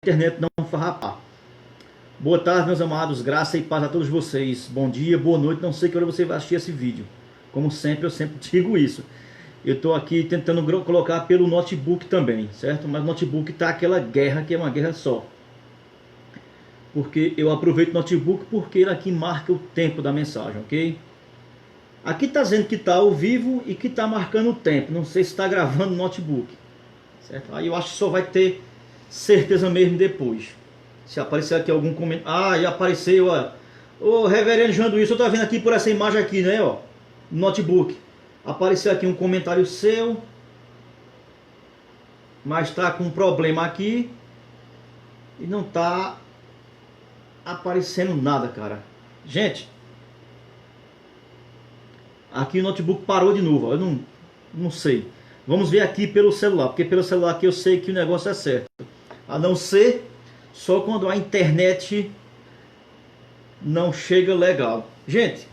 Internet não farrapar. Boa tarde, meus amados, graça e paz a todos vocês. Bom dia, boa noite, não sei que hora você vai assistir esse vídeo. Como sempre, eu sempre digo isso. Eu estou aqui tentando colocar pelo notebook também, certo? Mas o notebook tá aquela guerra que é uma guerra só. Porque eu aproveito o notebook porque ele aqui marca o tempo da mensagem, ok? Aqui está dizendo que está ao vivo e que está marcando o tempo. Não sei se está gravando o notebook, certo? Aí eu acho que só vai ter certeza mesmo depois. Se aparecer aqui algum comentário. Ah, e apareceu, ó. Ô, reverendo Janduício, eu tô vendo aqui por essa imagem aqui, né, ó. No notebook. Apareceu aqui um comentário seu. Mas tá com um problema aqui. E não tá aparecendo nada, cara. Gente. Aqui o notebook parou de novo, ó. Eu não sei. Vamos ver aqui pelo celular. Porque pelo celular aqui eu sei que o negócio é certo. A não ser só quando a internet não chega legal. Gente,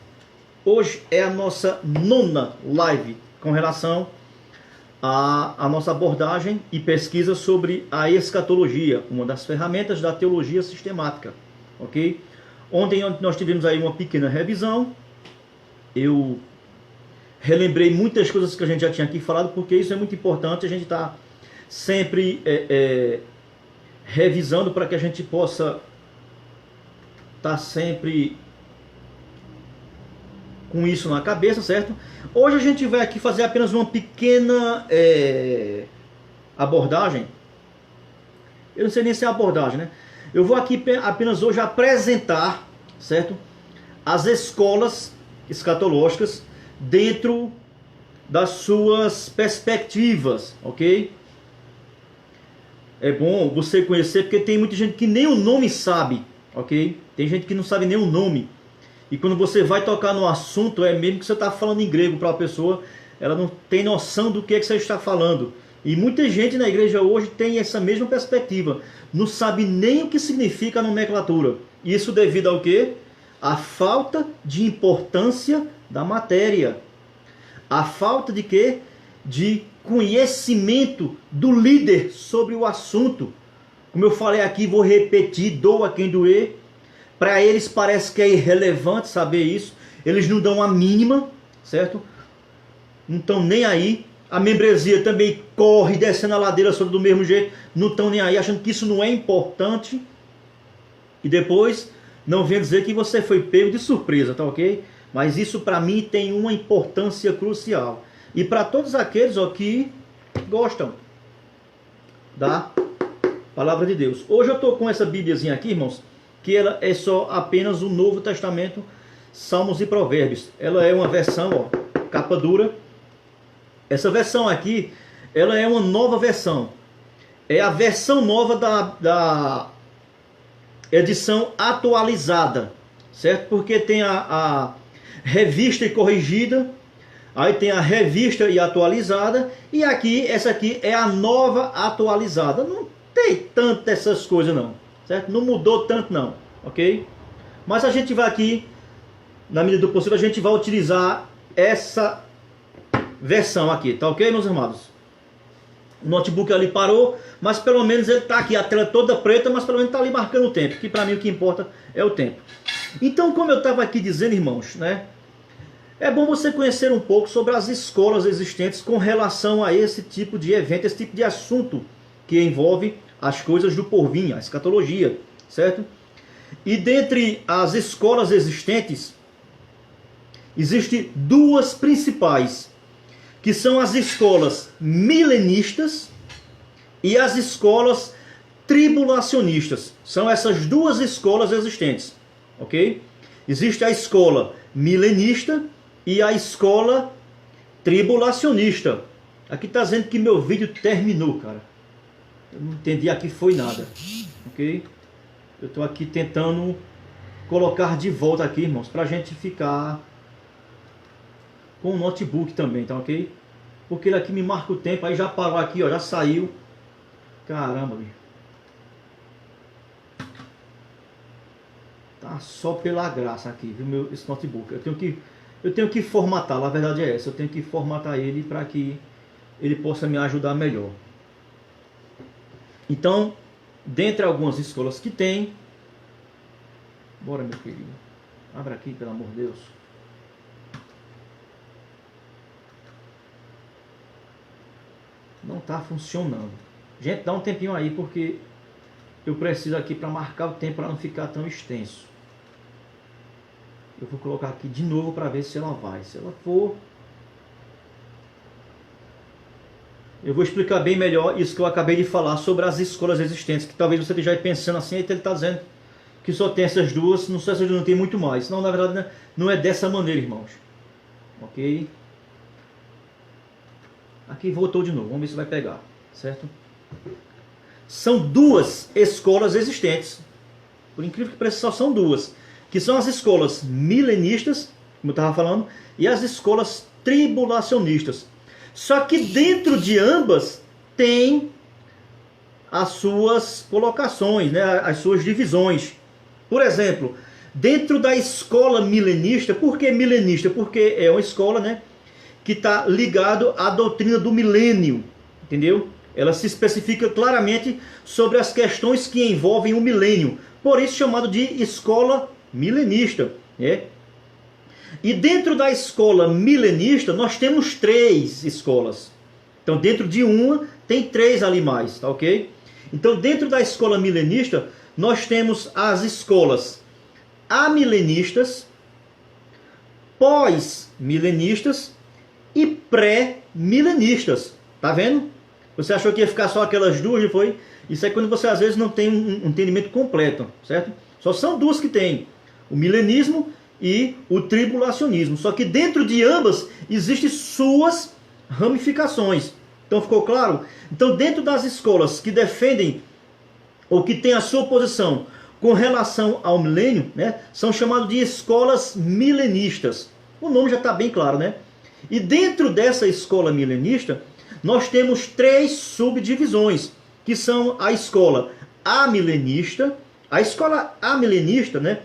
hoje é a nossa nona live com relação à nossa abordagem e pesquisa sobre a escatologia, uma das ferramentas da teologia sistemática, ok? Ontem nós tivemos aí uma pequena revisão. Eu relembrei muitas coisas que a gente já tinha aqui falado, porque isso é muito importante. A gente está sempre revisando para que a gente possa estar sempre com isso na cabeça, certo? Hoje a gente vai aqui fazer apenas uma pequena abordagem. Eu não sei nem se é abordagem, né? Eu vou aqui apenas hoje apresentar, certo? As escolas escatológicas dentro das suas perspectivas, ok? É bom você conhecer, porque tem muita gente que nem o nome sabe, ok? Tem gente que não sabe nem o nome. E quando você vai tocar no assunto, é mesmo que você está falando em grego para a pessoa, ela não tem noção do que é que você está falando. E muita gente na igreja hoje tem essa mesma perspectiva. Não sabe nem o que significa a nomenclatura. Isso devido ao quê? A falta de importância da matéria. A falta de quê? De conhecimento do líder sobre o assunto. Como eu falei aqui, vou repetir, doa quem doer. Para eles parece que é irrelevante saber isso. Eles não dão a mínima, certo? Não estão nem aí. A membresia também corre descendo a ladeira sobre do mesmo jeito. Não estão nem aí, achando que isso não é importante. E depois não vem dizer que você foi pego de surpresa, tá ok? Mas isso para mim tem uma importância crucial. E para todos aqueles ó, que gostam da palavra de Deus. Hoje eu estou com essa bíbliazinha aqui, irmãos, que ela é só apenas o Novo Testamento, Salmos e Provérbios. Ela é uma versão, ó, capa dura. Essa versão aqui, ela é uma nova versão. É a versão nova da edição atualizada, certo? Porque tem a revista e corrigida, aí tem a revista e atualizada, e aqui, essa aqui é a nova atualizada. Não tem tanto essas coisas não, certo? Não mudou tanto não, ok? Mas a gente vai aqui, na medida do possível, a gente vai utilizar essa versão aqui, tá ok, meus amados? O notebook ali parou, mas pelo menos ele está aqui, a tela toda preta, mas pelo menos está ali marcando o tempo, que para mim o que importa é o tempo. Então, como eu estava aqui dizendo, irmãos, né? É bom você conhecer um pouco sobre as escolas existentes com relação a esse tipo de evento, esse tipo de assunto que envolve as coisas do porvir, a escatologia, certo? E dentre as escolas existentes, existem duas principais, que são as escolas milenistas e as escolas tribulacionistas. São essas duas escolas existentes, ok? Existe a escola milenista e a escola tribulacionista. Aqui está dizendo que meu vídeo terminou, cara. Eu não entendi aqui foi nada, ok? Eu estou aqui tentando colocar de volta aqui, irmãos, para a gente ficar com o notebook também, tá ok? Porque ele aqui me marca o tempo, aí já parou aqui, ó, já saiu. Caramba, bicho. Tá só pela graça aqui, viu, esse notebook. Eu tenho que formatar, a verdade é essa. Eu tenho que formatar ele para que ele possa me ajudar melhor. Então, dentre algumas escolas que tem. Bora, meu querido. Abra aqui, pelo amor de Deus. Não está funcionando. Gente, dá um tempinho aí, porque eu preciso aqui para marcar o tempo, para não ficar tão extenso. Eu vou colocar aqui de novo para ver se ela vai. Se ela for, eu vou explicar bem melhor isso que eu acabei de falar sobre as escolas existentes, que talvez você esteja pensando assim, ele está dizendo que só tem essas duas, não sei se não tem muito mais. Não, na verdade não é dessa maneira, irmãos. Ok? Aqui voltou de novo, vamos ver se vai pegar, certo? São duas escolas existentes, por incrível que pareça, só são duas, que são as escolas milenistas, como eu estava falando, e as escolas tribulacionistas. Só que dentro de ambas tem as suas colocações, né, as suas divisões. Por exemplo, dentro da escola milenista, por que milenista? Porque é uma escola, né, que está ligado à doutrina do milênio, entendeu? Ela se especifica claramente sobre as questões que envolvem o milênio, por isso chamado de escola milenista, né? E dentro da escola milenista nós temos três escolas. Então dentro de uma tem três ali mais, tá ok? Então dentro da escola milenista nós temos as escolas amilenistas, pós-milenistas e pré-milenistas. Tá vendo? Você achou que ia ficar só aquelas duas, não foi? Isso é quando você às vezes não tem um entendimento completo, certo? Só são duas que tem: o milenismo e o tribulacionismo. Só que dentro de ambas existem suas ramificações. Então ficou claro? Então dentro das escolas que defendem ou que têm a sua posição com relação ao milênio, né, são chamadas de escolas milenistas. O nome já está bem claro, né? E dentro dessa escola milenista nós temos três subdivisões, que são a escola amilenista. A escola amilenista, né,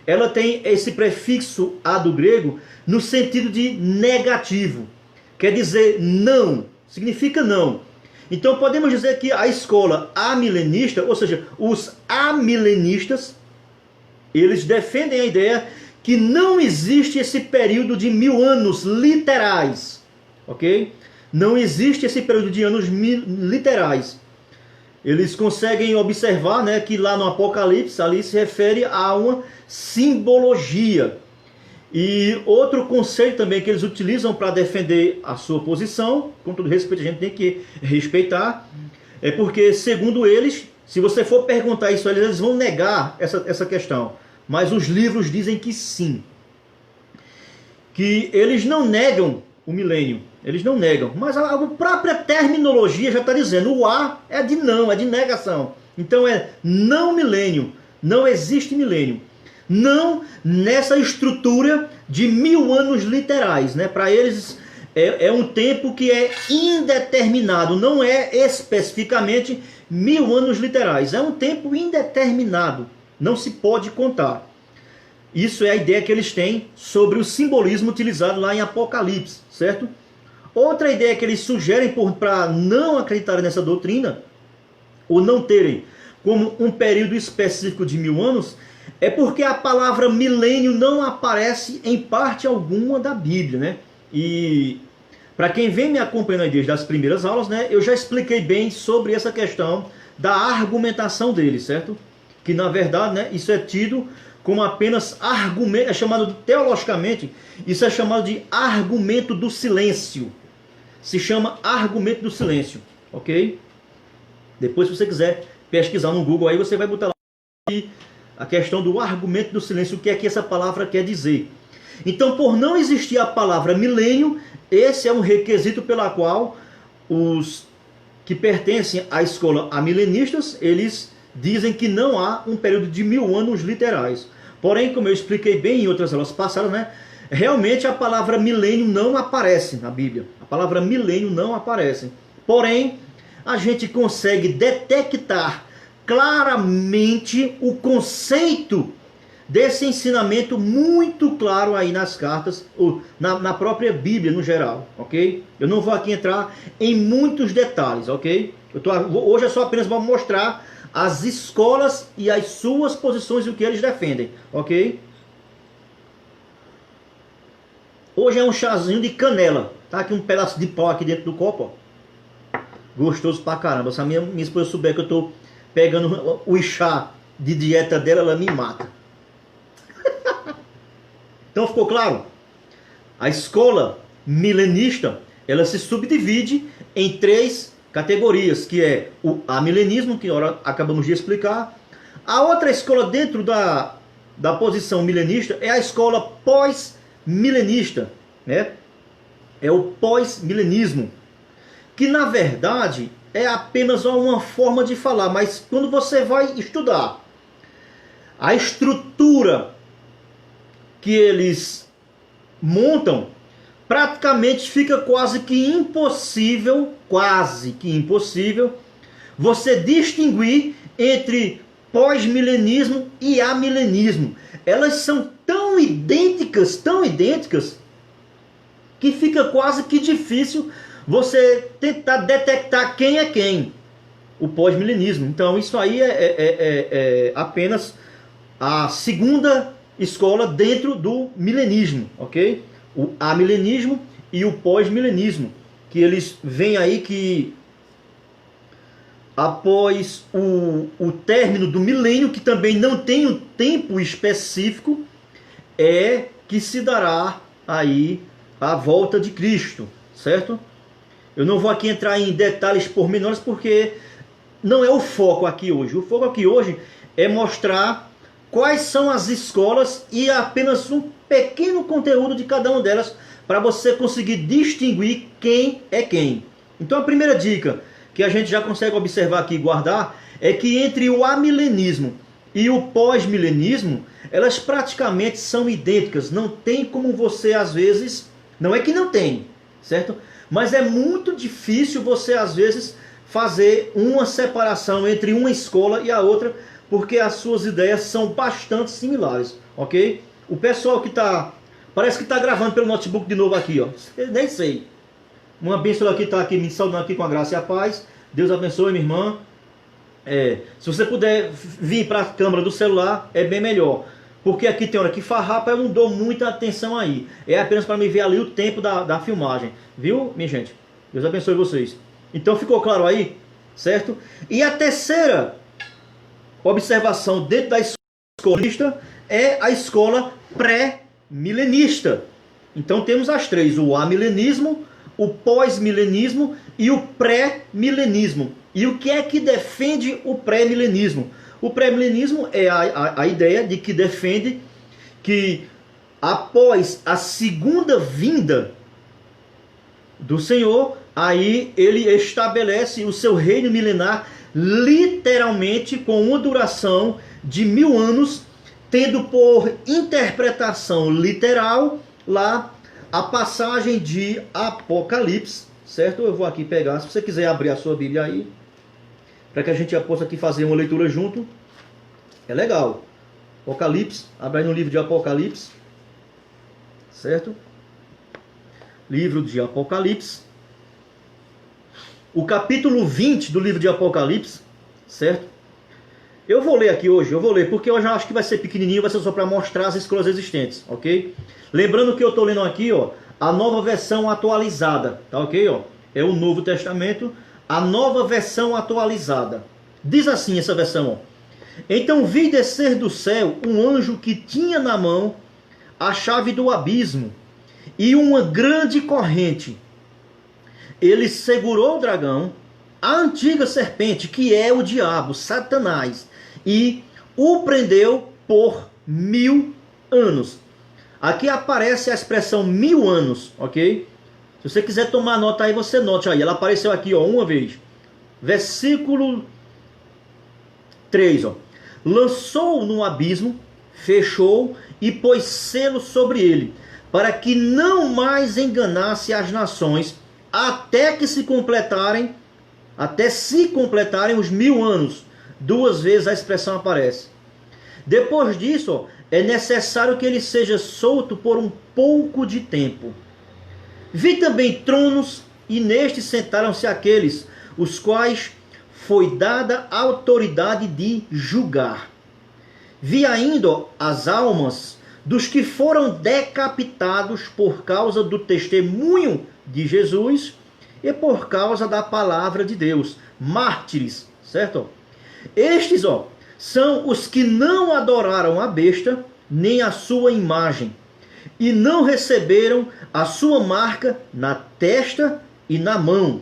ela tem esse prefixo a do grego no sentido de negativo. Quer dizer não, significa não. Então podemos dizer que a escola amilenista, ou seja, os amilenistas, eles defendem a ideia que não existe esse período de 1000 anos literais, ok? Não existe esse período de anos literais. Eles conseguem observar, né, que lá no Apocalipse ali se refere a uma simbologia. E outro conceito também que eles utilizam para defender a sua posição, com todo respeito a gente tem que respeitar, é porque segundo eles, se você for perguntar isso a eles, eles vão negar essa questão. Mas os livros dizem que sim. Que eles não negam o milênio. Eles não negam. Mas a própria terminologia já está dizendo. O A é de não, é de negação. Então é não milênio. Não existe milênio. Não nessa estrutura de 1000 anos literais, né? Para eles é um tempo que é indeterminado. Não é especificamente 1000 anos literais. É um tempo indeterminado. Não se pode contar. Isso é a ideia que eles têm sobre o simbolismo utilizado lá em Apocalipse, certo? Outra ideia que eles sugerem para não acreditarem nessa doutrina, ou não terem como um período específico de 1000 anos, é porque a palavra milênio não aparece em parte alguma da Bíblia, né? E para quem vem me acompanhando desde as primeiras aulas, né, eu já expliquei bem sobre essa questão da argumentação deles, certo? Que na verdade, né, isso é tido como apenas argumento, é chamado teologicamente, isso é chamado de argumento do silêncio. Se chama argumento do silêncio, ok? Depois, se você quiser pesquisar no Google, aí você vai botar lá a questão do argumento do silêncio, o que é que essa palavra quer dizer. Então, por não existir a palavra milênio, esse é um requisito pela qual os que pertencem à escola amilenistas, eles dizem que não há um período de 1000 anos literais. Porém, como eu expliquei bem em outras aulas passadas, né, realmente a palavra milênio não aparece na Bíblia. A palavra milênio não aparece. Porém, a gente consegue detectar claramente o conceito desse ensinamento muito claro aí nas cartas, ou na própria Bíblia no geral, ok? Eu não vou aqui entrar em muitos detalhes, ok? Hoje é só apenas para mostrar as escolas e as suas posições e o que eles defendem, ok? Hoje é um chazinho de canela, tá aqui um pedaço de pau aqui dentro do copo, ó. Gostoso pra caramba. Se a minha esposa souber que eu tô pegando o chá de dieta dela, ela me mata. Então ficou claro? A escola milenista, ela se subdivide em 3 categorias, que é o amilenismo, que agora acabamos de explicar. A outra escola dentro da posição milenista é a escola pós-milenista, né? É o pós-milenismo, que na verdade é apenas uma forma de falar, mas quando você vai estudar a estrutura que eles montam, praticamente fica quase que impossível você distinguir entre pós-milenismo e amilenismo. Elas são tão idênticas, que fica quase que difícil você tentar detectar quem é quem. O pós-milenismo. Então isso aí é apenas a segunda escola dentro do milenismo, ok? O amilenismo e o pós-milenismo, que eles veem aí que após o término do milênio, que também não tem um tempo específico, é que se dará aí a volta de Cristo, certo? Eu não vou aqui entrar em detalhes pormenores porque não é o foco aqui hoje. O foco aqui hoje é mostrar quais são as escolas e apenas um pequeno conteúdo de cada uma delas para você conseguir distinguir quem é quem. Então a primeira dica que a gente já consegue observar aqui e guardar é que entre o amilenismo e o pós-milenismo, elas praticamente são idênticas. Não tem como você às vezes, não é que não tem, certo? Mas é muito difícil você às vezes fazer uma separação entre uma escola e a outra, porque as suas ideias são bastante similares, ok? O pessoal que parece que está gravando pelo notebook de novo aqui, ó. Eu nem sei. Uma bênção aqui está aqui me saudando aqui com a graça e a paz. Deus abençoe, minha irmã. Se você puder vir para a câmera do celular, é bem melhor. Porque aqui tem hora que farrapa, eu não dou muita atenção aí. É apenas para me ver ali o tempo da filmagem. Viu, minha gente? Deus abençoe vocês. Então ficou claro aí, certo? E a terceira observação dentro da escola é a escola pré-milenista. Então temos as 3, o amilenismo, o pós-milenismo e o pré-milenismo. E o que é que defende o pré-milenismo? O pré-milenismo é a ideia de que defende que após a segunda vinda do Senhor, aí ele estabelece o seu reino milenar literalmente com uma duração de 1000 anos, tendo por interpretação literal lá a passagem de Apocalipse, certo? Eu vou aqui pegar, se você quiser abrir a sua Bíblia aí, para que a gente já possa aqui fazer uma leitura junto. É legal. Apocalipse, abre aí no livro de Apocalipse, certo? Livro de Apocalipse. O capítulo 20 do livro de Apocalipse, certo? Eu vou ler aqui hoje, porque eu já acho que vai ser pequenininho, vai ser só para mostrar as escolas existentes, ok? Lembrando que eu estou lendo aqui, ó, a nova versão atualizada, tá ok? Ó, é o Novo Testamento, a nova versão atualizada. Diz assim essa versão, ó: Então vi descer do céu um anjo que tinha na mão a chave do abismo e uma grande corrente. Ele segurou o dragão, a antiga serpente, que é o diabo, Satanás, e o prendeu por 1000 anos. Aqui aparece a expressão 1000 anos, ok? Se você quiser tomar nota aí, você note aí. Ela apareceu aqui, ó, uma vez. Versículo 3, ó. Lançou-o no abismo, fechou e pôs selo sobre ele, para que não mais enganasse as nações, até se completarem os 1000 anos. 2 vezes a expressão aparece. Depois disso, ó, é necessário que ele seja solto por um pouco de tempo. Vi também tronos, e nestes sentaram-se aqueles, os quais foi dada a autoridade de julgar. Vi ainda as almas dos que foram decapitados por causa do testemunho de Jesus e por causa da palavra de Deus, mártires, certo? Estes, são os que não adoraram a besta, nem a sua imagem, e não receberam a sua marca na testa e na mão.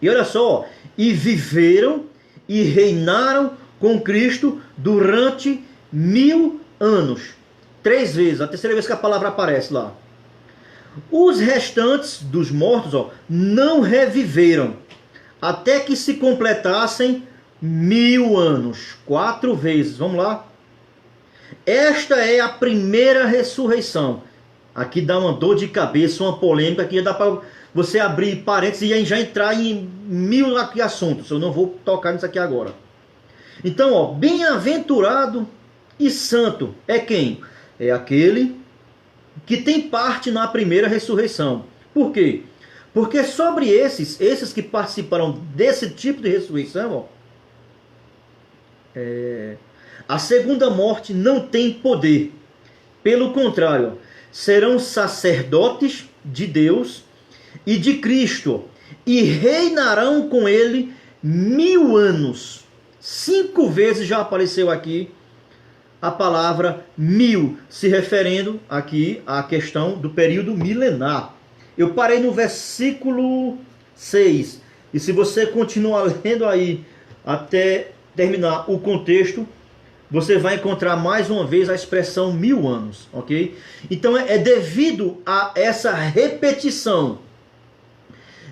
E olha só, e viveram e reinaram com Cristo durante 1000 anos. 3 vezes, a terceira vez que a palavra aparece lá. Os restantes dos mortos não reviveram, até que se completassem 1000 anos. 4 vezes, vamos lá. Esta é a primeira ressurreição. Aqui dá uma dor de cabeça, uma polêmica, que dá para você abrir parênteses e já entrar em 1000 assuntos. Eu não vou tocar nisso aqui agora. Então, bem-aventurado e santo é quem? É aquele que tem parte na primeira ressurreição. Por quê? Porque sobre esses que participaram desse tipo de ressurreição, a segunda morte não tem poder. Pelo contrário, serão sacerdotes de Deus e de Cristo, e reinarão com ele 1000 anos. 5 vezes já apareceu aqui a palavra 1000, se referindo aqui à questão do período milenar. Eu parei no versículo 6, e se você continuar lendo aí até terminar o contexto, você vai encontrar mais uma vez a expressão 1000 anos, ok? Então é devido a essa repetição,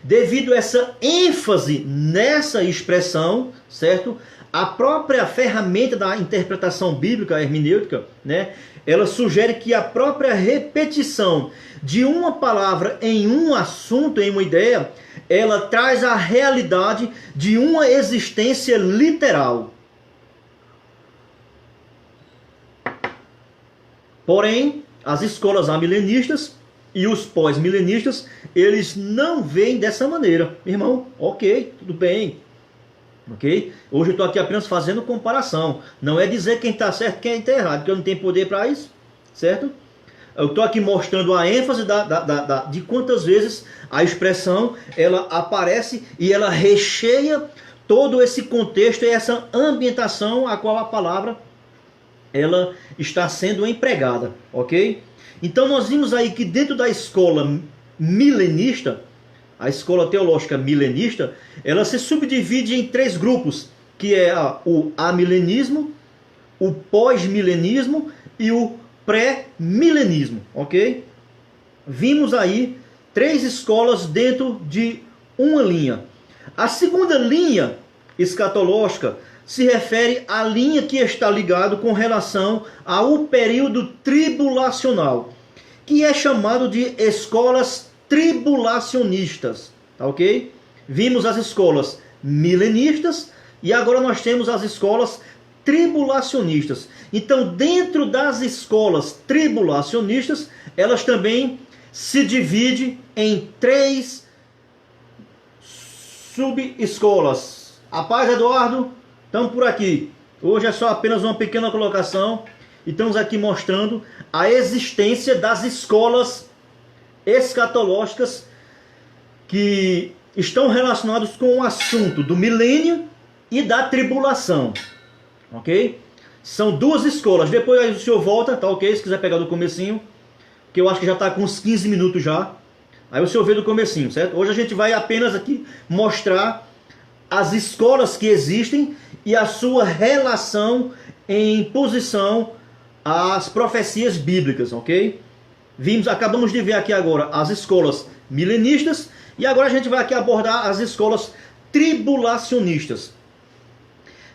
devido a essa ênfase nessa expressão, certo? A própria ferramenta da interpretação bíblica, a hermenêutica, né? Ela sugere que a própria repetição de uma palavra em um assunto, em uma ideia, ela traz a realidade de uma existência literal. Porém, as escolas amilenistas e os pós-milenistas, eles não veem dessa maneira. Irmão, ok, tudo bem. Ok? Hoje eu estou aqui apenas fazendo comparação. Não é dizer quem está certo e quem está errado, porque eu não tenho poder para isso. Certo? Eu estou aqui mostrando a ênfase de quantas vezes a expressão ela aparece e ela recheia todo esse contexto e essa ambientação a qual a palavra ela está sendo empregada, ok? Então nós vimos aí que dentro da escola milenista, a escola teológica milenista, ela se subdivide em 3 grupos, que é o amilenismo, o pós-milenismo e o pré-milenismo, ok? Vimos aí 3 escolas dentro de uma linha. A segunda linha escatológica se refere à linha que está ligado com relação ao período tribulacional, que é chamado de escolas tribulacionistas, tá ok? Vimos as escolas milenistas e agora nós temos as escolas tribulacionistas. Então, dentro das escolas tribulacionistas, elas também se dividem em 3 subescolas. A paz, Eduardo? Estamos por aqui. Hoje é só apenas uma pequena colocação. E estamos aqui mostrando a existência das escolas escatológicas que estão relacionadas com o assunto do milênio e da tribulação. Ok? São 2 escolas. Depois aí o senhor volta, tá ok? Se quiser pegar do comecinho, que eu acho que já está com uns 15 minutos já. Aí o senhor vê do comecinho, certo? Hoje a gente vai apenas aqui mostrar as escolas que existem e a sua relação em posição às profecias bíblicas, ok? Acabamos de ver aqui agora as escolas milenistas e agora a gente vai aqui abordar as escolas tribulacionistas.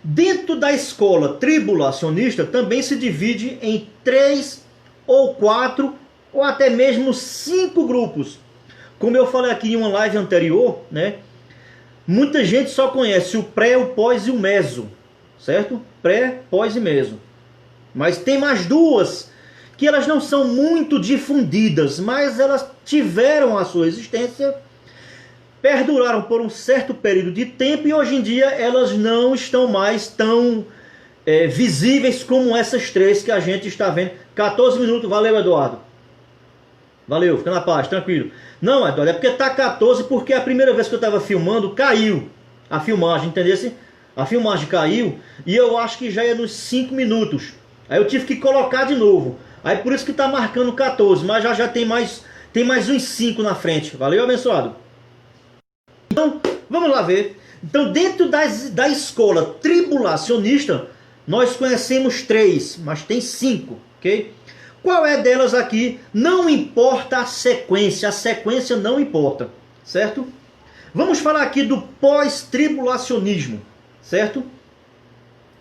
Dentro da escola tribulacionista também se divide em 3 ou 4 ou até mesmo 5 grupos. Como eu falei aqui em uma live anterior, né? Muita gente só conhece o pré, o pós e o meso, certo? Pré, pós e meso. Mas tem mais 2 que elas não são muito difundidas, mas elas tiveram a sua existência perduraram por um certo período de tempo e hoje em dia elas não estão mais tão visíveis como essas três que a gente está vendo. 14 minutos, valeu, Eduardo. Valeu, fica na paz, tranquilo. Não, Eduardo, é porque tá 14 porque a primeira vez que eu estava filmando caiu a filmagem, entendeu? A filmagem caiu e eu acho que já ia nos 5 minutos. Aí eu tive que colocar de novo. Aí por isso que tá marcando 14, mas já tem mais uns 5 na frente. Valeu, abençoado. Então, vamos lá ver. Então, dentro da escola tribulacionista, nós conhecemos 3, mas tem 5, ok? Qual é delas aqui? Não importa a sequência não importa, certo? Vamos falar aqui do pós-tribulacionismo, certo?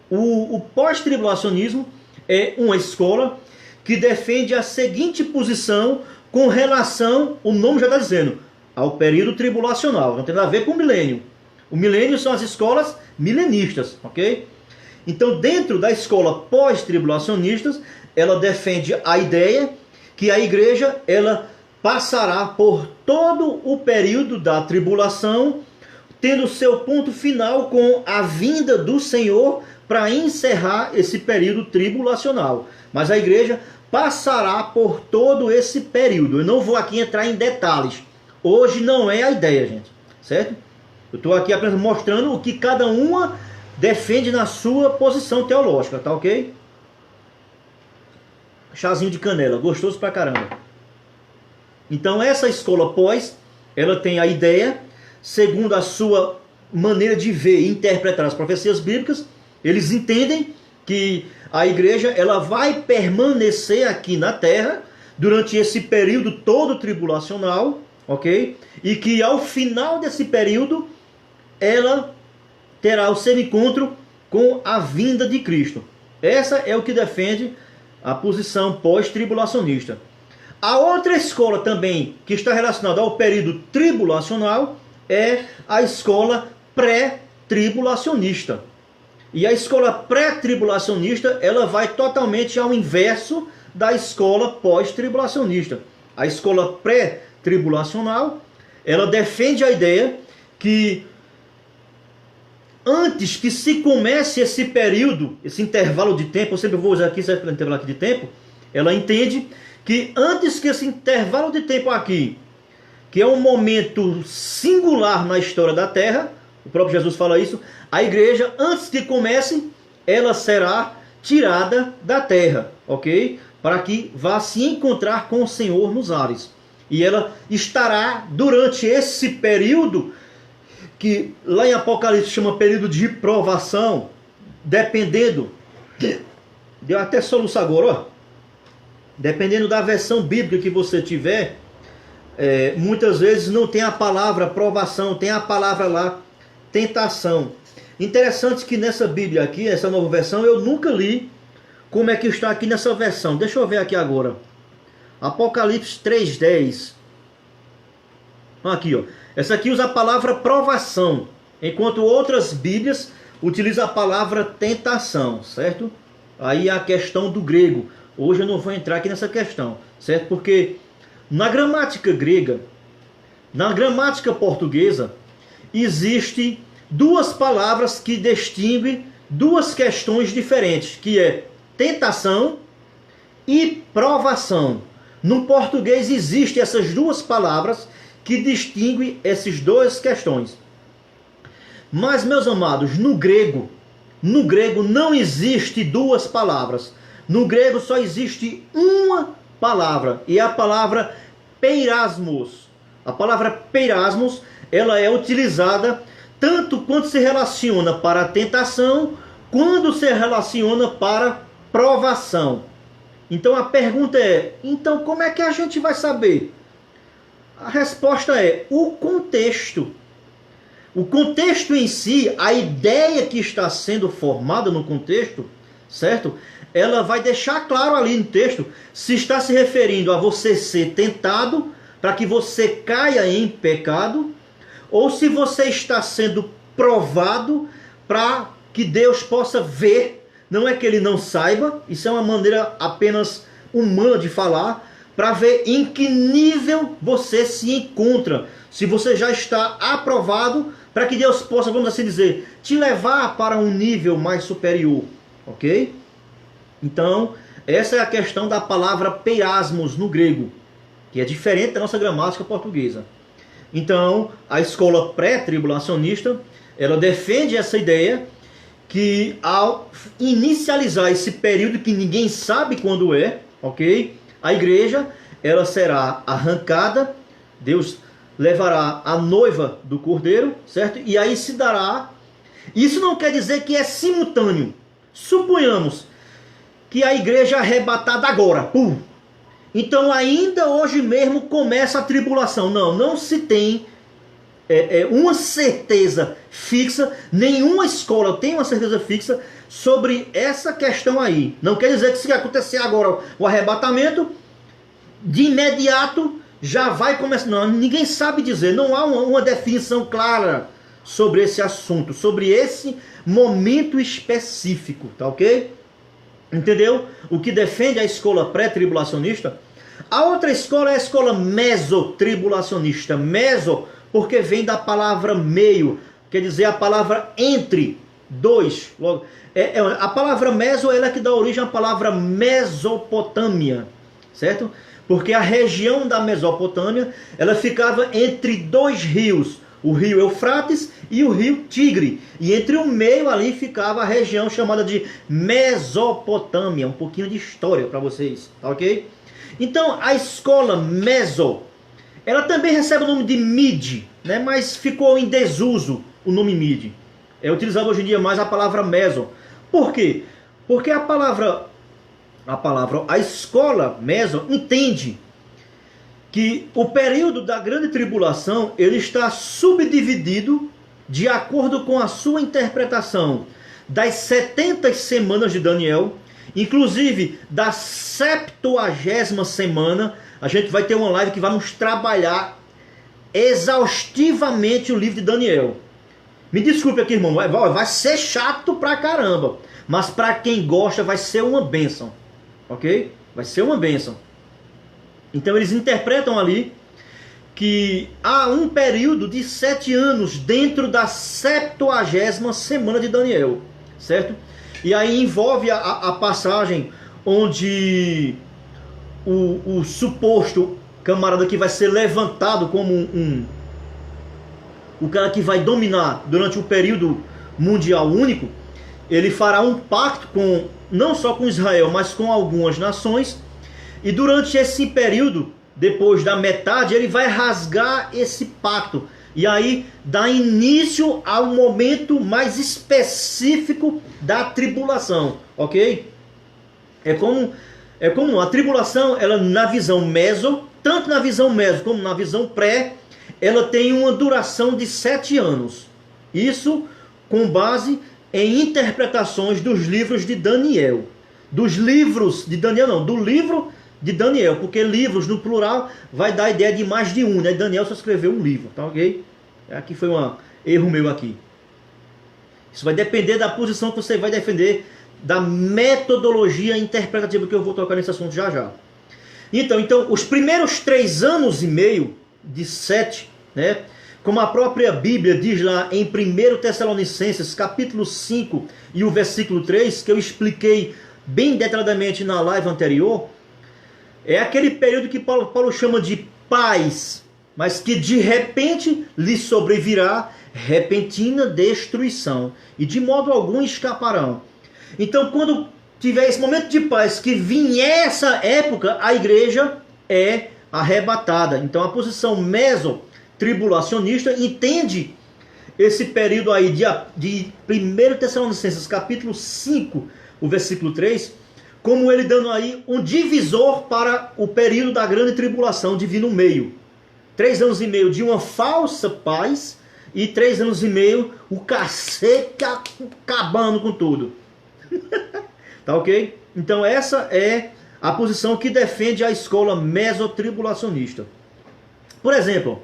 O pós-tribulacionismo é uma escola que defende a seguinte posição com relação, o nome já está dizendo, ao período tribulacional. Não tem nada a ver com o milênio. O milênio são as escolas milenistas, ok? Então, dentro da escola pós-tribulacionistas, ela defende a ideia que a igreja ela passará por todo o período da tribulação, tendo seu ponto final com a vinda do Senhor para encerrar esse período tribulacional. Mas a igreja passará por todo esse período. Eu não vou aqui entrar em detalhes. Hoje não é a ideia, gente. Certo? Eu estou aqui apenas mostrando o que cada uma defende na sua posição teológica, tá ok? Chazinho de canela, gostoso pra caramba. Então essa escola pós, ela tem a ideia, segundo a sua maneira de ver e interpretar as profecias bíblicas, eles entendem que a igreja ela vai permanecer aqui na terra durante esse período todo tribulacional, ok? E que ao final desse período ela terá o seu encontro com a vinda de Cristo. Essa é o que defende a posição pós-tribulacionista. A outra escola também que está relacionada ao período tribulacional é a escola pré-tribulacionista. E a escola pré-tribulacionista ela vai totalmente ao inverso da escola pós-tribulacionista. A escola pré-tribulacional ela defende a ideia que antes que se comece esse período, esse intervalo de tempo, eu sempre vou usar aqui esse intervalo aqui de tempo, ela entende que antes que esse intervalo de tempo aqui, que é um momento singular na história da Terra, o próprio Jesus fala isso, a igreja, antes que comece, ela será tirada da Terra, ok? Para que vá se encontrar com o Senhor nos ares. E ela estará durante esse período que lá em Apocalipse chama período de provação, dependendo, deu até soluço agora, ó. Dependendo da versão bíblica que você tiver, muitas vezes não tem a palavra provação, tem a palavra lá, tentação. Interessante que nessa Bíblia aqui, essa nova versão, eu nunca li como é que está aqui nessa versão. Deixa eu ver aqui agora. Apocalipse 3:10. Aqui, ó. Essa aqui usa a palavra provação, enquanto outras Bíblias utilizam a palavra tentação, certo? Aí a questão do grego. Hoje eu não vou entrar aqui nessa questão, certo? Porque na gramática grega, na gramática portuguesa, existe duas palavras que distinguem duas questões diferentes, que é tentação e provação. No português existem essas duas palavras que distinguem essas duas questões. Mas, meus amados, no grego não existe duas palavras. No grego só existe uma palavra, e é a palavra peirasmos. A palavra peirasmos, ela é utilizada tanto quando se relaciona para a tentação, quando se relaciona para provação. Então a pergunta é, então como é que a gente vai saber? A resposta é o contexto. O contexto em si, a ideia que está sendo formada no contexto, certo? Ela vai deixar claro ali no texto se está se referindo a você ser tentado para que você caia em pecado, ou se você está sendo provado para que Deus possa ver. Não é que ele não saiba, isso é uma maneira apenas humana de falar, para ver em que nível você se encontra. Se você já está aprovado, para que Deus possa, vamos assim dizer, te levar para um nível mais superior. Ok? Então, essa é a questão da palavra peirasmos no grego, que é diferente da nossa gramática portuguesa. Então, a escola pré-tribulacionista, ela defende essa ideia que ao inicializar esse período que ninguém sabe quando é, ok? A igreja, ela será arrancada, Deus levará a noiva do cordeiro, certo? E aí se dará. Isso não quer dizer que é simultâneo. Suponhamos que a igreja é arrebatada agora. Então ainda hoje mesmo começa a tribulação. Não se tem uma certeza fixa, nenhuma escola tem uma certeza fixa sobre essa questão aí. Não quer dizer que se acontecer agora o arrebatamento, de imediato já vai começar. Não, ninguém sabe dizer, não há uma definição clara sobre esse assunto, sobre esse momento específico, tá ok? Entendeu? O que defende a escola pré-tribulacionista. A outra escola é a escola mesotribulacionista. Meso, porque vem da palavra meio, quer dizer a palavra entre dois. A palavra meso é ela que dá origem à palavra Mesopotâmia, certo? Porque a região da Mesopotâmia, ela ficava entre dois rios, o rio Eufrates e o rio Tigre. E entre o meio ali ficava a região chamada de Mesopotâmia. Um pouquinho de história para vocês, tá ok? Então, a escola Meso, ela também recebe o nome de Mid, né? Mas ficou em desuso o nome Mid. É utilizado hoje em dia mais a palavra Meso. Por quê? Porque a escola Meso entende que o período da grande tribulação ele está subdividido de acordo com a sua interpretação das 70 semanas de Daniel, inclusive da 70ª semana. A gente vai ter uma live que vamos trabalhar exaustivamente o livro de Daniel. Me desculpe aqui, irmão, vai ser chato pra caramba, mas para quem gosta vai ser uma bênção, ok? Vai ser uma bênção. Então eles interpretam ali que há um período de 7 anos dentro da 70ª semana de Daniel, certo? E aí envolve a passagem onde o suposto camarada que vai ser levantado como o cara que vai dominar durante o período mundial único, ele fará um pacto com não só com Israel, mas com algumas nações. E durante esse período, depois da metade, ele vai rasgar esse pacto. E aí dá início ao momento mais específico da tribulação, ok? É como a tribulação, ela na visão meso, tanto na visão meso como na visão pré, ela tem uma duração de 7 anos. Isso com base em interpretações dos livros de Daniel. Dos livros de Daniel não, do livro de Daniel, porque livros no plural vai dar a ideia de mais de um, né? Daniel só escreveu um livro, tá ok? Aqui foi um erro meu aqui. Isso vai depender da posição que você vai defender, da metodologia interpretativa, que eu vou tocar nesse assunto já já. Então os primeiros 3 anos e meio de 7, né? Como a própria Bíblia diz lá em 1 Tessalonicenses, capítulo 5 e o versículo 3, que eu expliquei bem detalhadamente na live anterior, é aquele período que Paulo chama de paz, mas que de repente lhe sobrevirá repentina destruição, e de modo algum escaparão. Então, quando tiver esse momento de paz, que vier essa época, a igreja é arrebatada. Então, a posição meso-tribulacionista entende esse período aí de 1 Tessalonicenses, capítulo 5, o versículo 3, como ele dando aí um divisor para o período da grande tribulação de vir no meio. 3 anos e meio de uma falsa paz e 3 anos e meio o cacete acabando com tudo. Tá ok? Então essa é a posição que defende a escola mesotribulacionista. Por exemplo,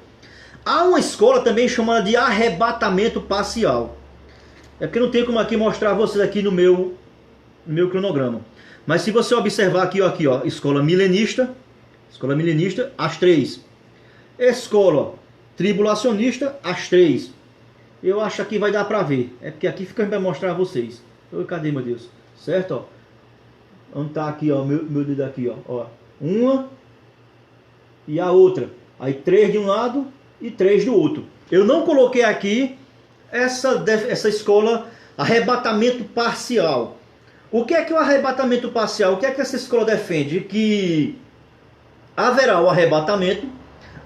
há uma escola também chamada de arrebatamento parcial. É porque não tem como aqui mostrar a vocês aqui no meu cronograma. Mas se você observar aqui, ó, escola milenista, Escola milenista, as 3. Escola tribulacionista, as 3. Eu acho que vai dar para ver. É porque aqui fica para mostrar a vocês. Cadê, meu Deus? Certo, ó. Onde tá aqui, ó, meu dedo aqui, ó. Uma e a outra. Aí 3 de um lado e 3 do outro. Eu não coloquei aqui essa escola arrebatamento parcial. O que é que o arrebatamento parcial? O que é que essa escola defende? Que haverá o arrebatamento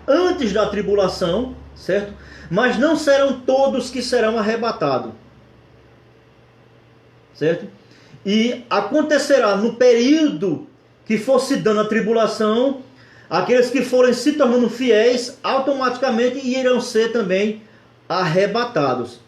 antes da tribulação, certo? Mas não serão todos que serão arrebatados, certo? E acontecerá no período que for se dando a tribulação, aqueles que forem se tornando fiéis, automaticamente irão ser também arrebatados.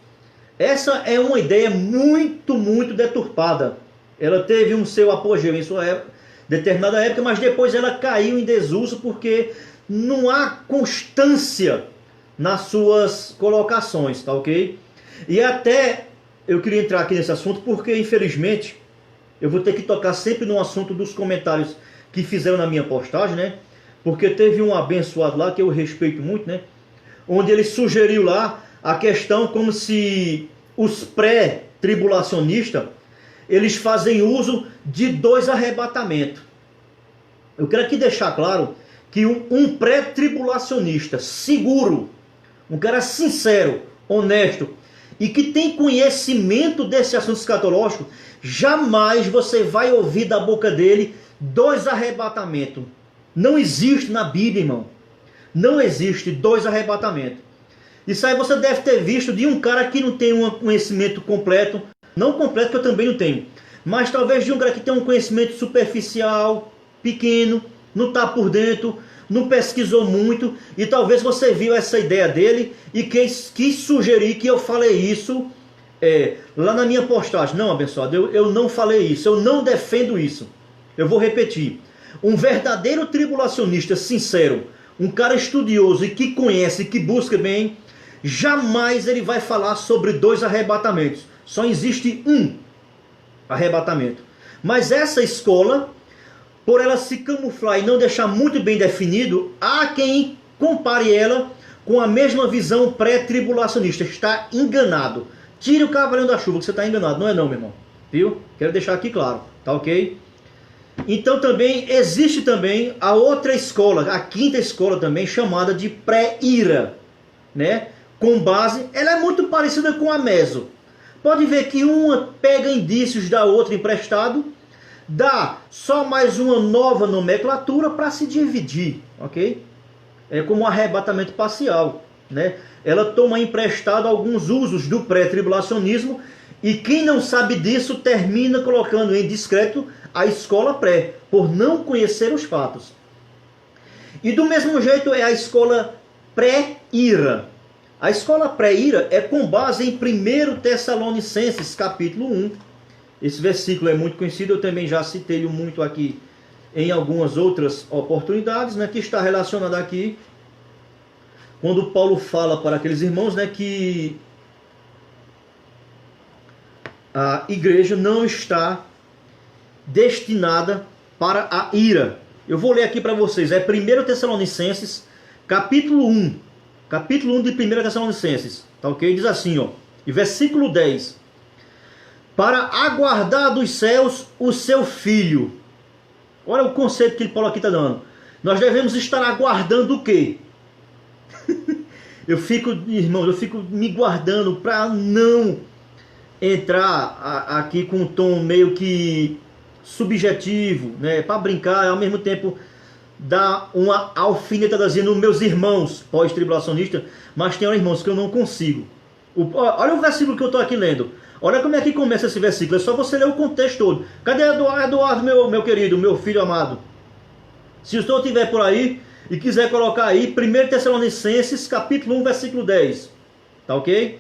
Essa é uma ideia muito, muito deturpada. Ela teve um seu apogeu em sua determinada época, mas depois ela caiu em desuso porque não há constância nas suas colocações, tá ok? E até eu queria entrar aqui nesse assunto porque, infelizmente, eu vou ter que tocar sempre no assunto dos comentários que fizeram na minha postagem, né? Porque teve um abençoado lá, que eu respeito muito, né? Onde ele sugeriu lá a questão como se os pré-tribulacionistas, eles fazem uso de 2 arrebatamentos. Eu quero aqui deixar claro que um pré-tribulacionista seguro, um cara sincero, honesto e que tem conhecimento desse assunto escatológico, jamais você vai ouvir da boca dele 2 arrebatamentos. Não existe na Bíblia, irmão. Não existe 2 arrebatamentos. Isso aí você deve ter visto de um cara que não tem um conhecimento completo. Não completo, que eu também não tenho. Mas talvez de um cara que tem um conhecimento superficial, pequeno, não está por dentro, não pesquisou muito. E talvez você viu essa ideia dele e quis sugerir que eu falei isso lá na minha postagem. Não, abençoado, eu não falei isso. Eu não defendo isso. Eu vou repetir. Um verdadeiro tribulacionista sincero, um cara estudioso e que conhece, que busca bem, jamais ele vai falar sobre 2 arrebatamentos. Só existe um arrebatamento. Mas essa escola, por ela se camuflar e não deixar muito bem definido, há quem compare ela com a mesma visão pré-tribulacionista. Está enganado. Tire o cavalinho da chuva que você está enganado. Não é não, meu irmão. Viu? Quero deixar aqui claro. Tá ok? Então também existe também a outra escola, a 5ª escola também, chamada de pré-ira, né? Com base, ela é muito parecida com a meso. Pode ver que uma pega indícios da outra emprestado, dá só mais uma nova nomenclatura para se dividir, ok? É como um arrebatamento parcial, né? Ela toma emprestado alguns usos do pré-tribulacionismo e quem não sabe disso termina colocando em discreto a escola pré, por não conhecer os fatos. E do mesmo jeito é a escola pré-ira. A escola pré-ira é com base em 1 Tessalonicenses, capítulo 1. Esse versículo é muito conhecido, eu também já citei muito aqui em algumas outras oportunidades, né, que está relacionado aqui, quando Paulo fala para aqueles irmãos, né, que a igreja não está destinada para a ira. Eu vou ler aqui para vocês, é 1 Tessalonicenses, capítulo 1. Capítulo 1 de 1 Tessalonicenses, tá ok? Diz assim, ó, e versículo 10. Para aguardar dos céus o seu Filho. Olha o conceito que Paulo aqui está dando. Nós devemos estar aguardando o quê? Irmãos, eu fico me guardando para não entrar aqui com um tom meio que subjetivo, né? Para brincar, ao mesmo tempo dar uma alfinetadazinha nos meus irmãos pós-tribulacionistas, mas tem irmãos que eu não consigo. Olha o versículo que eu estou aqui lendo. Olha como é que começa esse versículo. É só você ler o contexto todo. Cadê Eduardo, meu querido, meu filho amado? Se o senhor estiver por aí e quiser colocar aí 1 Tessalonicenses, capítulo 1, versículo 10. Tá ok?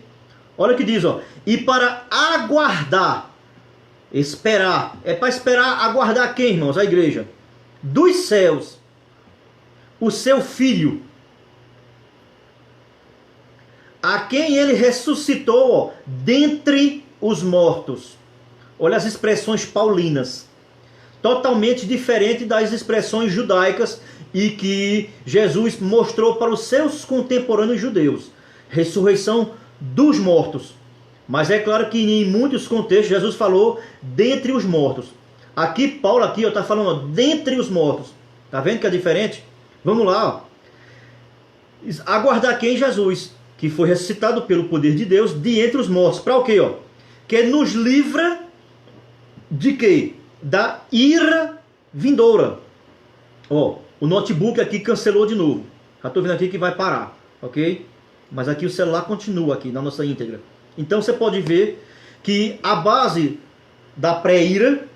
Olha o que diz, ó. E para aguardar, esperar. É para esperar, aguardar quem, irmãos? A igreja. Dos céus. O seu Filho. A quem ele ressuscitou, ó, dentre os mortos. Olha as expressões paulinas. Totalmente diferente das expressões judaicas e que Jesus mostrou para os seus contemporâneos judeus. Ressurreição dos mortos. Mas é claro que em muitos contextos Jesus falou dentre os mortos. Aqui Paulo está falando dentre os mortos. Está vendo que é diferente? Vamos lá. Ó. Aguardar quem? Jesus, que foi ressuscitado pelo poder de Deus de entre os mortos. Para o quê? Ó? Que nos livra de quê? Da ira vindoura. Ó, o notebook aqui cancelou de novo. Já estou vendo aqui que vai parar, ok? Mas aqui o celular continua aqui na nossa íntegra. Então você pode ver que a base da pré-ira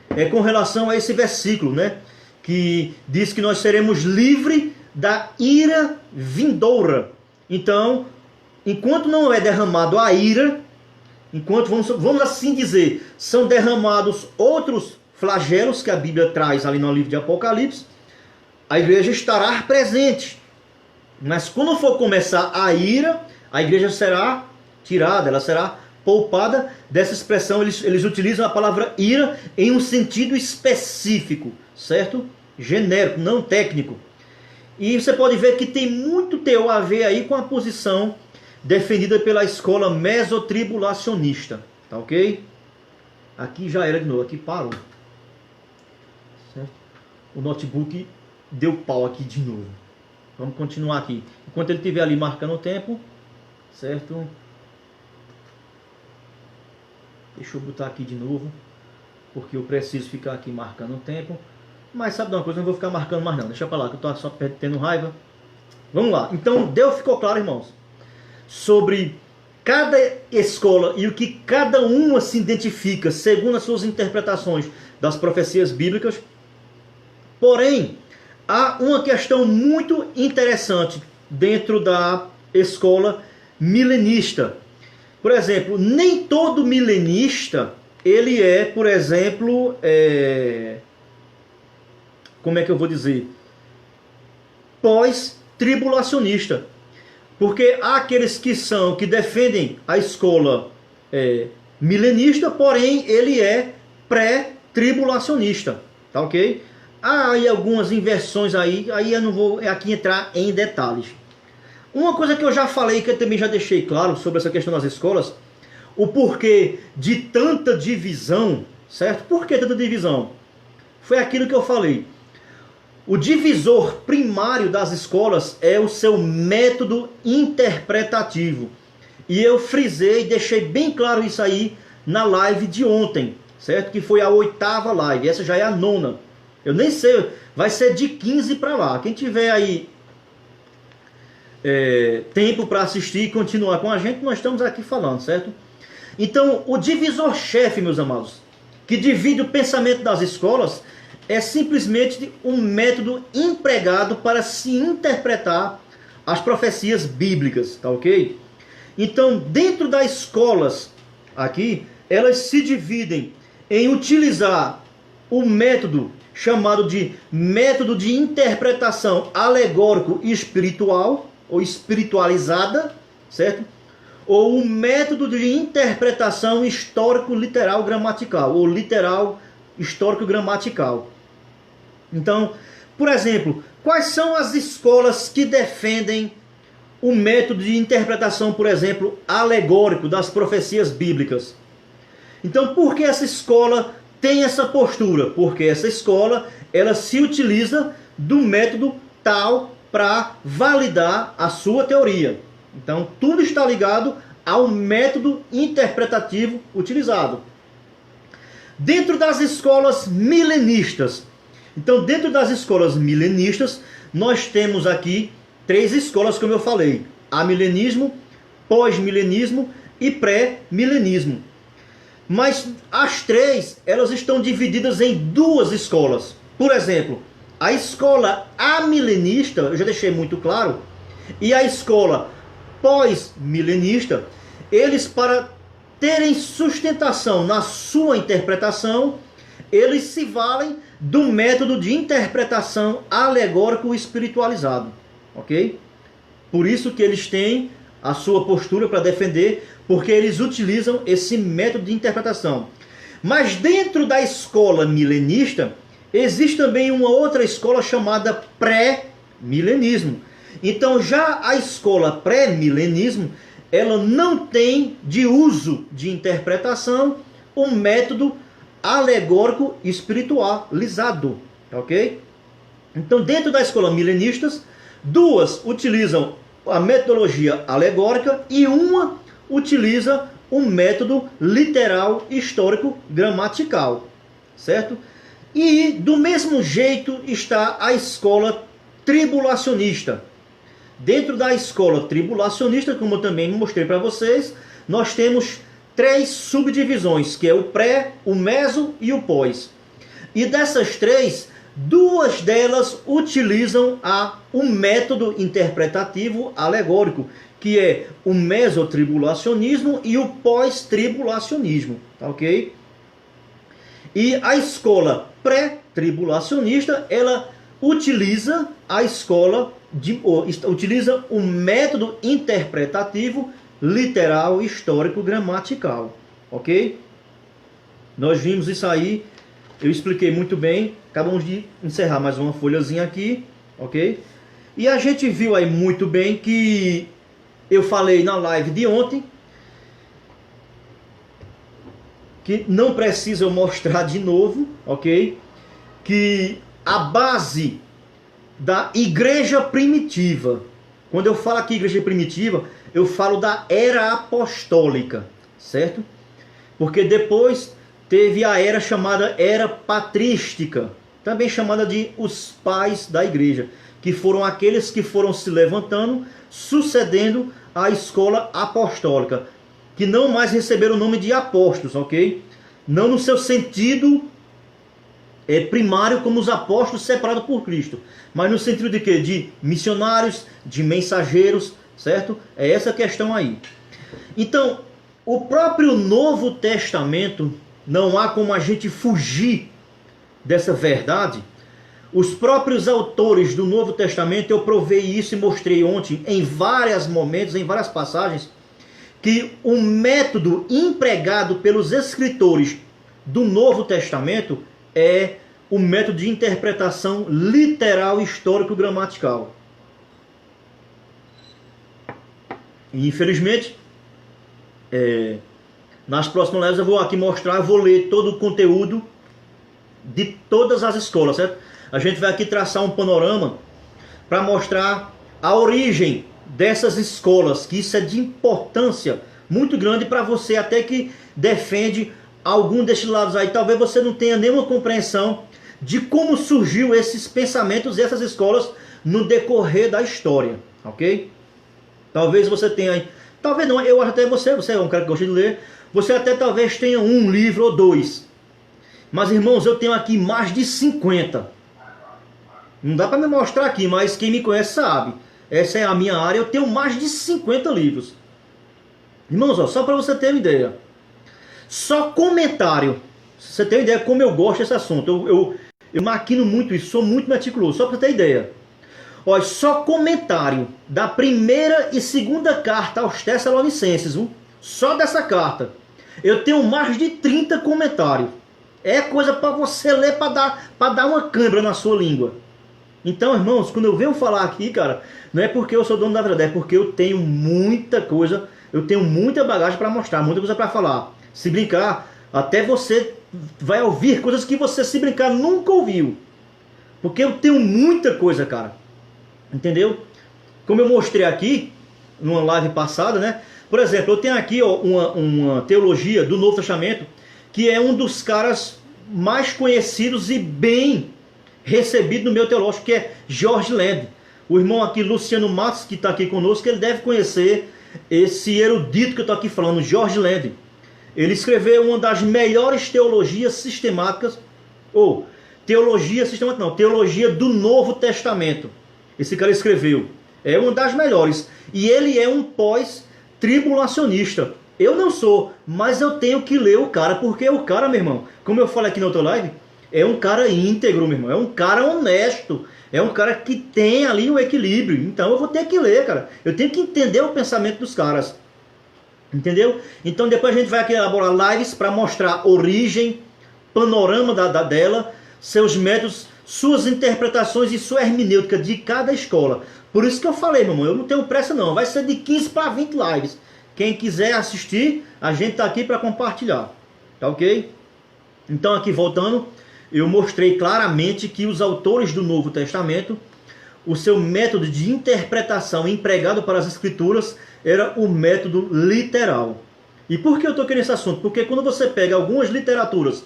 é com relação a esse versículo, né? Que diz que nós seremos livres da ira vindoura. Então, enquanto não é derramado a ira, enquanto, vamos assim dizer, são derramados outros flagelos que a Bíblia traz ali no livro de Apocalipse, a igreja estará presente. Mas quando for começar a ira, a igreja será tirada, ela será poupada dessa expressão. Eles utilizam a palavra ira em um sentido específico, certo? Genérico, não técnico. E você pode ver que tem muito teor a ver aí com a posição defendida pela escola mesotribulacionista, tá ok? Aqui já era de novo, aqui parou. Certo? O notebook deu pau aqui de novo. Vamos continuar aqui. Enquanto ele estiver ali marcando o tempo, certo? Deixa eu botar aqui de novo, porque eu preciso ficar aqui marcando o tempo. Mas sabe de uma coisa, eu não vou ficar marcando mais não. Deixa pra lá, que eu tô só tendo raiva. Vamos lá. Então, ficou claro, irmãos, sobre cada escola e o que cada uma se identifica segundo as suas interpretações das profecias bíblicas. Porém, há uma questão muito interessante dentro da escola milenista. Por exemplo, nem todo milenista, ele é, por exemplo, como é que eu vou dizer? Pós-tribulacionista. Porque há aqueles que defendem a escola milenista, porém ele é pré-tribulacionista. Tá ok? Há aí algumas inversões aí eu não vou aqui entrar em detalhes. Uma coisa que eu já falei, que eu também já deixei claro sobre essa questão das escolas, o porquê de tanta divisão, certo? Por que tanta divisão? Foi aquilo que eu falei. O divisor primário das escolas é o seu método interpretativo. E eu frisei, deixei bem claro isso aí na live de ontem, certo? Que foi a 8ª live, essa já é a 9ª. Eu nem sei, vai ser de 15 para lá. Quem tiver aí tempo para assistir e continuar com a gente, nós estamos aqui falando, certo? Então, o divisor-chefe, meus amados, que divide o pensamento das escolas, é simplesmente um método empregado para se interpretar as profecias bíblicas, tá ok? Então, dentro das escolas aqui, elas se dividem em utilizar o método chamado de método de interpretação alegórico e espiritual, ou espiritualizada, certo? Ou o método de interpretação histórico-literal gramatical, ou literal histórico-gramatical. Então, por exemplo, quais são as escolas que defendem o método de interpretação, por exemplo, alegórico das profecias bíblicas? Então, por que essa escola tem essa postura? Porque essa escola, ela se utiliza do método tal para validar a sua teoria. Então, tudo está ligado ao método interpretativo utilizado. Dentro das escolas milenistas, então, dentro das escolas milenistas, nós temos aqui 3 escolas, como eu falei: amilenismo, pós-milenismo e pré-milenismo. Mas as 3, elas estão divididas em 2 escolas. Por exemplo, a escola amilenista, eu já deixei muito claro, e a escola pós-milenista, eles, para terem sustentação na sua interpretação, eles se valem do método de interpretação alegórico espiritualizado, ok? Por isso que eles têm a sua postura para defender, porque eles utilizam esse método de interpretação. Mas dentro da escola milenista, Existe também uma outra escola chamada pré-milenismo. Então já a escola pré-milenismo, ela não tem de uso de interpretação um método alegórico espiritualizado, ok? Então dentro da escola milenistas, duas utilizam a metodologia alegórica e uma utiliza um método literal, histórico, gramatical, certo? E do mesmo jeito está a escola tribulacionista. Dentro da escola tribulacionista, como eu também mostrei para vocês, nós temos três subdivisões, que é o pré, o meso e o pós. E dessas três, duas delas utilizam um método interpretativo alegórico, que é o mesotribulacionismo e o pós-tribulacionismo, tá ok? E a escola pré-tribulacionista, ela utiliza utiliza um método interpretativo, literal, histórico, gramatical, ok? Nós vimos isso aí, eu expliquei muito bem, acabamos de encerrar mais uma folhazinha aqui, ok? E a gente viu aí muito bem que eu falei na live de ontem, que não precisa eu mostrar de novo, ok? Que a base da igreja primitiva, quando eu falo aqui igreja primitiva, eu falo da era apostólica, certo? Porque depois teve a era chamada era patrística, também chamada de os pais da igreja, que foram aqueles que foram se levantando, sucedendo a escola apostólica, que não mais receberam o nome de apóstolos, ok? Não no seu sentido primário como os apóstolos separados por Cristo, mas no sentido de quê? De missionários, de mensageiros, certo? É essa questão aí. Então, o próprio Novo Testamento, não há como a gente fugir dessa verdade. Os próprios autores do Novo Testamento, eu provei isso e mostrei ontem em vários momentos, em várias passagens, que o método empregado pelos escritores do Novo Testamento é o método de interpretação literal, histórico, gramatical. E infelizmente, nas próximas lives eu vou aqui mostrar, eu vou ler todo o conteúdo de todas as escolas, certo? A gente vai aqui traçar um panorama para mostrar a origem dessas escolas, que isso é de importância muito grande para você até que defende algum destes lados aí. Talvez você não tenha nenhuma compreensão de como surgiu esses pensamentos e essas escolas no decorrer da história, ok? Talvez você tenha, talvez não, eu acho até você é um cara que gosta de ler, você até talvez tenha um livro ou dois, mas irmãos, eu tenho aqui mais de 50. Não dá para me mostrar aqui, mas quem me conhece sabe. Essa é a minha área, eu tenho mais de 50 livros. Irmãos, ó, só para você ter uma ideia. Só comentário. Você tem uma ideia como eu gosto desse assunto. Eu maquino muito isso, sou muito meticuloso, só para você ter ideia. Olha, só comentário da primeira e segunda carta aos Tessalonicenses, só dessa carta. Eu tenho mais de 30 comentários. É coisa para você ler, para dar uma cãibra na sua língua. Então, irmãos, quando eu venho falar aqui, cara, não é porque eu sou dono da verdade, é porque eu tenho muita coisa, eu tenho muita bagagem para mostrar, muita coisa para falar. Se brincar, até você vai ouvir coisas que você, se brincar, nunca ouviu. Porque eu tenho muita coisa, cara. Entendeu? Como eu mostrei aqui, numa live passada, né? Por exemplo, eu tenho aqui ó, uma teologia do Novo Testamento, que é um dos caras mais conhecidos e bem recebido no meu teológico, que é George Land. O irmão aqui, Luciano Matos, que está aqui conosco, ele deve conhecer esse erudito que eu estou aqui falando, George Land. Ele escreveu uma das melhores teologias sistemáticas, ou teologia sistemática não, teologia do Novo Testamento. Esse cara escreveu, é uma das melhores. E ele é um pós-tribulacionista. Eu não sou, mas eu tenho que ler o cara, porque o cara, meu irmão, como eu falei aqui na outra live, é um cara íntegro, meu irmão, é um cara honesto, é um cara que tem ali um equilíbrio. Então eu vou ter que ler, cara. Eu tenho que entender o pensamento dos caras. Entendeu? Então depois a gente vai aqui elaborar lives para mostrar origem, panorama dela, seus métodos, suas interpretações e sua hermenêutica de cada escola. Por isso que eu falei, meu irmão, eu não tenho pressa não, vai ser de 15 para 20 lives. Quem quiser assistir, a gente está aqui para compartilhar, tá ok? Então aqui voltando, eu mostrei claramente que os autores do Novo Testamento, o seu método de interpretação empregado para as Escrituras era o método literal. E por que eu estou querendo esse assunto? Porque quando você pega algumas literaturas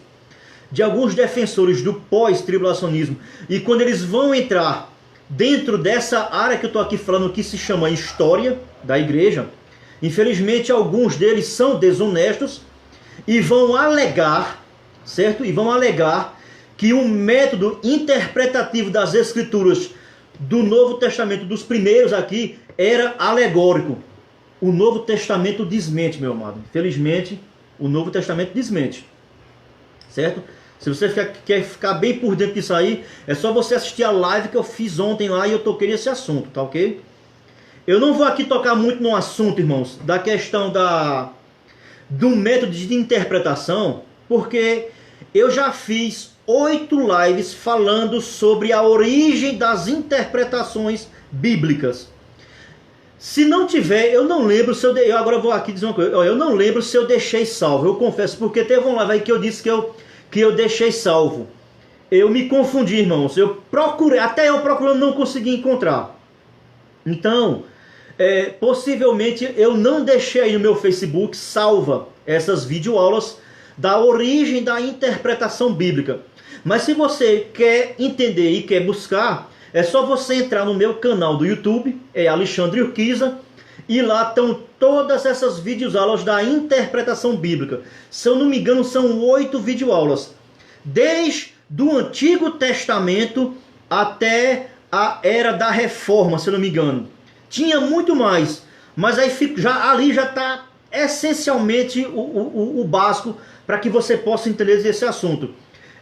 de alguns defensores do pós-tribulacionismo, e quando eles vão entrar dentro dessa área que eu estou aqui falando, que se chama história da igreja, infelizmente alguns deles são desonestos e vão alegar, certo? E vão alegar que o método interpretativo das Escrituras do Novo Testamento, dos primeiros aqui, era alegórico. O Novo Testamento desmente, meu amado. Infelizmente, o Novo Testamento desmente. Certo? Se você quer ficar bem por dentro disso aí, é só você assistir a live que eu fiz ontem lá e eu toquei nesse assunto, tá ok? Eu não vou aqui tocar muito no assunto, irmãos, da questão do método de interpretação, porque eu já fiz 8 lives falando sobre a origem das interpretações bíblicas. Se não tiver, eu não lembro se eu agora vou aqui dizer uma coisa, eu não lembro se eu deixei salvo, eu confesso, porque teve uma live aí que eu disse que eu deixei salvo. Eu me confundi, irmãos, eu procurei, até eu procurando não consegui encontrar. Então, possivelmente eu não deixei aí no meu Facebook salva essas videoaulas da origem da interpretação bíblica. Mas se você quer entender e quer buscar, é só você entrar no meu canal do YouTube, é Alexandre Urquiza, e lá estão todas essas videoaulas da interpretação bíblica. Se eu não me engano, são 8 videoaulas. Desde o Antigo Testamento até a Era da Reforma, se eu não me engano. Tinha muito mais, mas aí ali já está essencialmente o básico para que você possa entender esse assunto.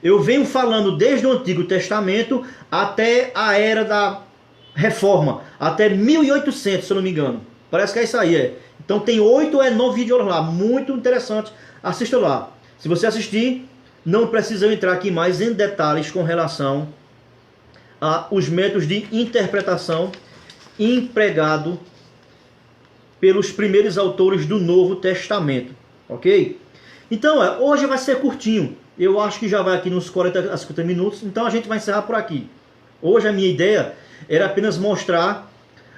Eu venho falando desde o Antigo Testamento até a Era da Reforma, até 1800, se eu não me engano. Parece que é isso aí, Então tem 8 ou 9 vídeos lá, muito interessante. Assista lá. Se você assistir, não precisa entrar aqui mais em detalhes com relação aos métodos de interpretação empregado pelos primeiros autores do Novo Testamento, ok? Então, hoje vai ser curtinho. Eu acho que já vai aqui nos 40 a 50 minutos, então a gente vai encerrar por aqui. Hoje a minha ideia era apenas mostrar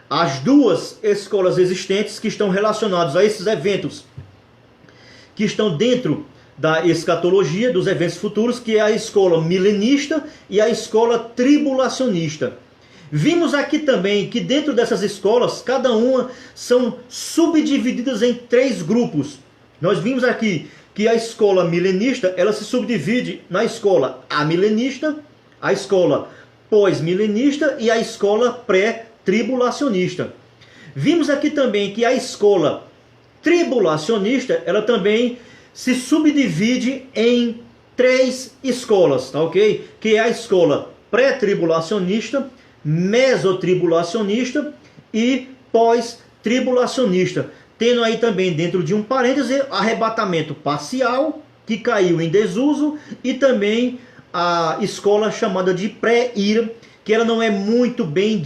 as 2 escolas existentes que estão relacionadas a esses eventos, que estão dentro da escatologia, dos eventos futuros, que é a escola milenista e a escola tribulacionista. Vimos aqui também que dentro dessas escolas, cada uma são subdivididas em 3 grupos. Nós vimos aqui que a escola milenista, ela se subdivide na escola amilenista, a escola pós-milenista e a escola pré-tribulacionista. Vimos aqui também que a escola tribulacionista, ela também se subdivide em 3 escolas, tá ok? Que é a escola pré-tribulacionista, mesotribulacionista e pós-tribulacionista. Tendo aí também dentro de um parêntese arrebatamento parcial, que caiu em desuso, e também a escola chamada de pré-ira, que ela não é muito bem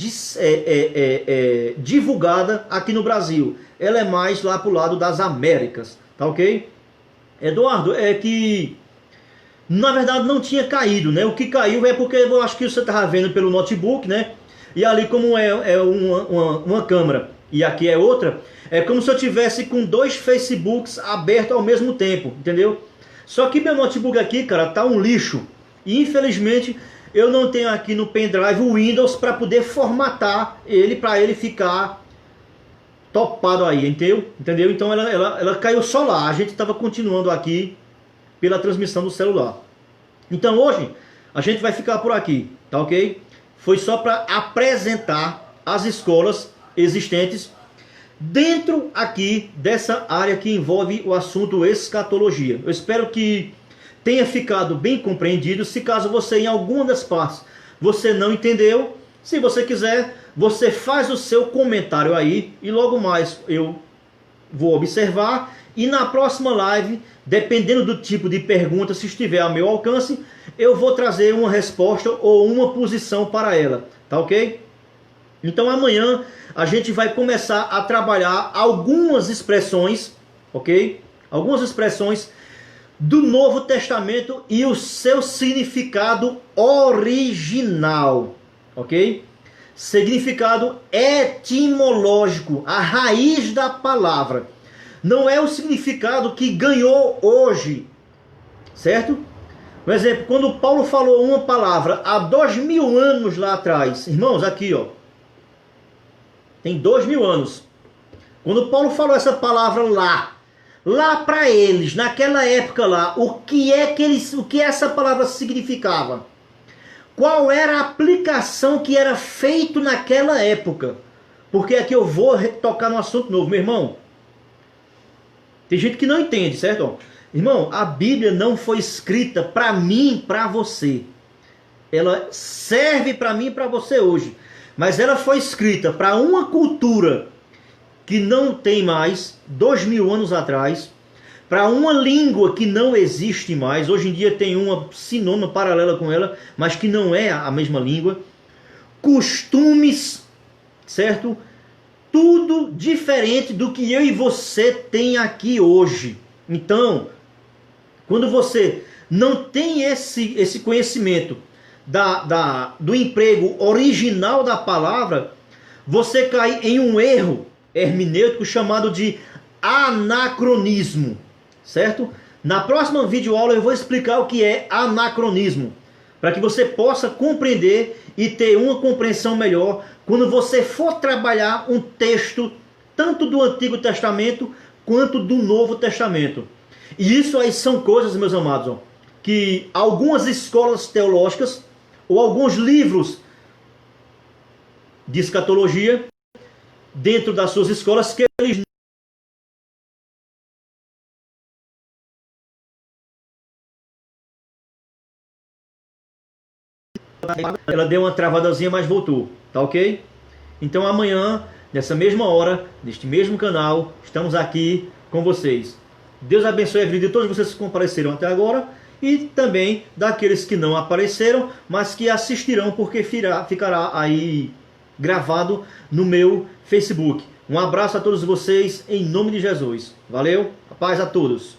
divulgada aqui no Brasil. Ela é mais lá para o lado das Américas, tá ok? Eduardo, é que na verdade não tinha caído, né? O que caiu é porque eu acho que você estava vendo pelo notebook, né? E ali como é uma câmera e aqui é outra, é como se eu tivesse com 2 Facebooks abertos ao mesmo tempo, entendeu? Só que meu notebook aqui, cara, tá um lixo. E infelizmente eu não tenho aqui no pendrive o Windows para poder formatar ele, para ele ficar topado aí, entendeu? Então ela caiu só lá. A gente estava continuando aqui pela transmissão do celular. Então hoje a gente vai ficar por aqui, tá ok? Foi só para apresentar as escolas existentes dentro aqui dessa área que envolve o assunto escatologia. Eu espero que tenha ficado bem compreendido. Se caso você em alguma das partes você não entendeu, se você quiser, você faz o seu comentário aí e logo mais eu vou observar e na próxima live, dependendo do tipo de pergunta, se estiver ao meu alcance, eu vou trazer uma resposta ou uma posição para ela, tá ok? Então amanhã a gente vai começar a trabalhar algumas expressões, ok? Algumas expressões do Novo Testamento e o seu significado original, ok? Significado etimológico, a raiz da palavra. Não é o significado que ganhou hoje, certo? Por exemplo, quando Paulo falou uma palavra há 2000 anos lá atrás, irmãos, aqui ó, tem 2000 anos. Quando Paulo falou essa palavra lá para eles, naquela época lá, o que essa palavra significava? Qual era a aplicação que era feito naquela época? Porque aqui eu vou tocar no assunto novo, meu irmão. Tem gente que não entende, certo? Irmão, a Bíblia não foi escrita para mim, para você. Ela serve para mim e para você hoje. Mas ela foi escrita para uma cultura que não tem mais, 2000 anos atrás, para uma língua que não existe mais. Hoje em dia tem uma sinônima paralela com ela, mas que não é a mesma língua. Costumes, certo? Tudo diferente do que eu e você tem aqui hoje. Então, quando você não tem esse conhecimento do emprego original da palavra, você cai em um erro hermenêutico chamado de anacronismo, certo? Na próxima videoaula eu vou explicar o que é anacronismo, para que você possa compreender e ter uma compreensão melhor quando você for trabalhar um texto tanto do Antigo Testamento quanto do Novo Testamento. E isso aí são coisas, meus amados, que algumas escolas teológicas ou alguns livros de escatologia dentro das suas escolas que eles ela deu uma travadazinha, mas voltou, tá ok? Então amanhã, nessa mesma hora, neste mesmo canal, estamos aqui com vocês. Deus abençoe a vida de todos vocês que compareceram até agora e também daqueles que não apareceram, mas que assistirão porque ficará aí gravado no meu Facebook. Um abraço a todos vocês em nome de Jesus. Valeu, a paz a todos.